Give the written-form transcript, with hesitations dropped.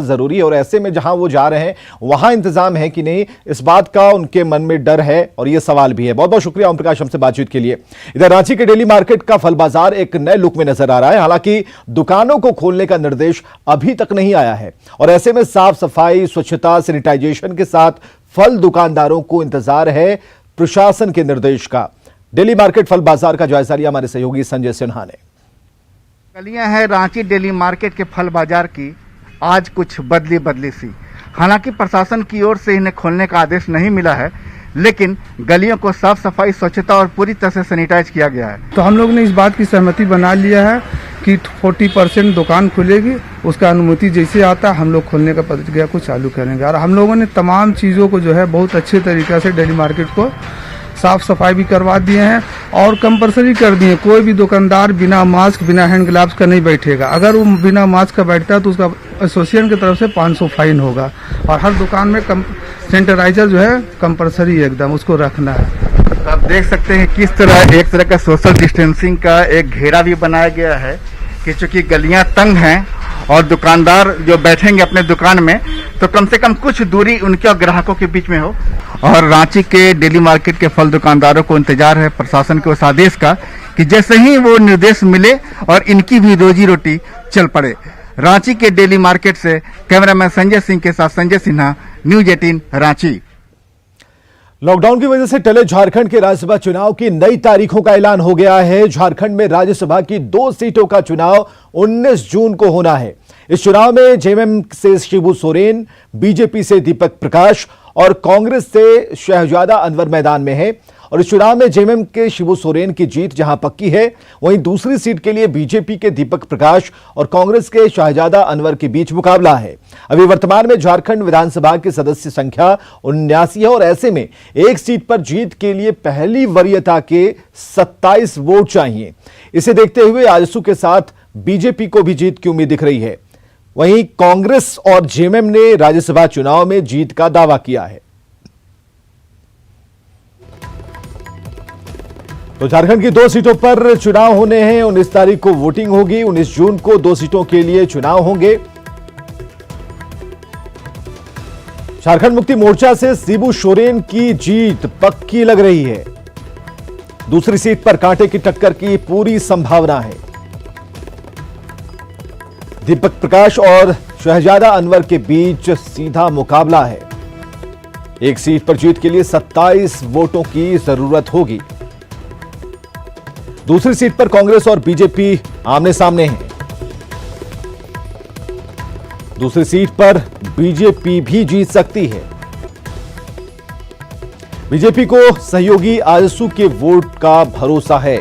जरूरी है और ऐसे में जहां वो जा रहे हैं वहां इंतजाम है कि नहीं, इस बात का उनके मन में डर है और ये सवाल भी है। बहुत बहुत शुक्रिया ओम प्रकाश हमसे बातचीत के लिए। इधर रांची के डेली मार्केट का फल बाजार एक नए लुक में नजर आ रहा है। हालांकि दुकानों को खोलने का निर्देश अभी तक नहीं आया है और ऐसे में साफ सफाई, स्वच्छता, सैनिटाइजेशन के साथ फल दुकानदारों को इंतजार है प्रशासन के निर्देश का। डेली मार्केट फल बाजार का जायजा लिया हमारे सहयोगी संजय सिन्हा ने। गलियां हैं रांची डेली मार्केट के फल बाजार की आज कुछ बदली सी। हालांकि प्रशासन की ओर से इन्हें खोलने का आदेश नहीं मिला है, लेकिन गलियों को साफ सफाई, स्वच्छता और पूरी तरह से सैनिटाइज किया गया है। तो हम लोग ने इस बात की सहमति बना लिया है कि 40% दुकान खुलेगी, उसका अनुमति जैसे आता हम लोग खोलने का प्रक्रिया को चालू करेंगे। और हम लोगों ने तमाम चीज़ों को जो है बहुत अच्छे तरीके से डेली मार्केट को साफ सफाई भी करवा दिए हैं और कंपलसरी कर दिए। कोई भी दुकानदार बिना मास्क, बिना हैंड ग्लव्स का नहीं बैठेगा। अगर वो बिना मास्क का बैठता है तो उसका एसोसिएशन की तरफ से 500 फाइन होगा। और हर दुकान में सैनिटाइजर जो है कंपलसरी है, एकदम उसको रखना है। तो आप देख सकते हैं किस तरह एक तरह का सोशल डिस्टेंसिंग का एक घेरा भी बनाया गया है कि चूंकि गलियां तंग हैं और दुकानदार जो बैठेंगे अपने दुकान में तो कम से कम कुछ दूरी उनके और ग्राहकों के बीच में हो। और रांची के डेली मार्केट के फल दुकानदारों को इंतजार है प्रशासन के उस आदेश का कि जैसे ही वो निर्देश मिले और इनकी भी रोजी रोटी चल पड़े। रांची के डेली मार्केट से कैमरामैन संजय सिंह के साथ संजय सिन्हा, न्यूज 18 रांची। लॉकडाउन की वजह से टले झारखंड के राज्यसभा चुनाव की नई तारीखों का ऐलान हो गया है। झारखंड में राज्यसभा की 2 सीटों का चुनाव 19 जून को होना है। इस चुनाव में जेएमएम से शिबू सोरेन, बीजेपी से दीपक प्रकाश और कांग्रेस से शहजादा अनवर मैदान में है। और इस चुनाव में जेएमएम के शिबू सोरेन की जीत जहां पक्की है, वहीं दूसरी सीट के लिए बीजेपी के दीपक प्रकाश और कांग्रेस के शहजादा अनवर के बीच मुकाबला है। अभी वर्तमान में झारखंड विधानसभा की सदस्य संख्या 79 है और ऐसे में एक सीट पर जीत के लिए पहली वरीयता के 27 वोट चाहिए। इसे देखते हुए आजसू के साथ बीजेपी को भी जीत की उम्मीद दिख रही है। वहीं कांग्रेस और जेएमएम ने राज्यसभा चुनाव में जीत का दावा किया है। तो झारखंड की 2 सीटों पर चुनाव होने हैं। 19 तारीख को वोटिंग होगी। 19 जून को 2 सीटों के लिए चुनाव होंगे। झारखंड मुक्ति मोर्चा से शिबू सोरेन की जीत पक्की लग रही है। दूसरी सीट पर कांटे की टक्कर की पूरी संभावना है। दीपक प्रकाश और शहजादा अनवर के बीच सीधा मुकाबला है। एक सीट पर जीत के लिए 27 वोटों की जरूरत होगी। दूसरी सीट पर कांग्रेस और बीजेपी आमने सामने हैं। दूसरी सीट पर बीजेपी भी जीत सकती है। बीजेपी को सहयोगी आजसू के वोट का भरोसा है।